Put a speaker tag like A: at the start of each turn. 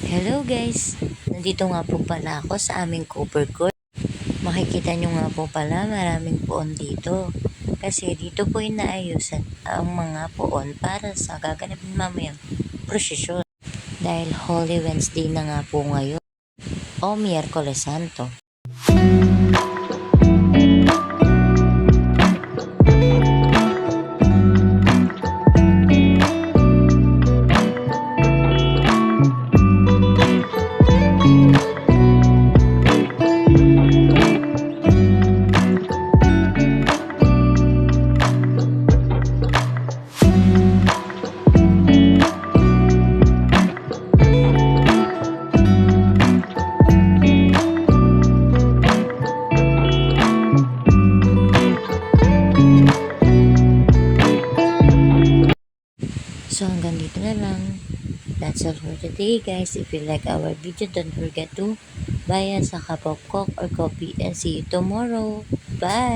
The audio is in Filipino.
A: Hello guys! Nandito nga po pala ako sa aming Cooper Court. Makikita nyo nga po pala maraming puon dito. Kasi dito po inaayusan ang mga puon para sa gaganapin mamayang prosesyon. Dahil Holy Wednesday na nga po ngayon o Miyerkules Santo. So hanggang dito na lang. That's all for today guys. If you like our video, don't forget to buy us a cup of coke or coffee and see you tomorrow. Bye!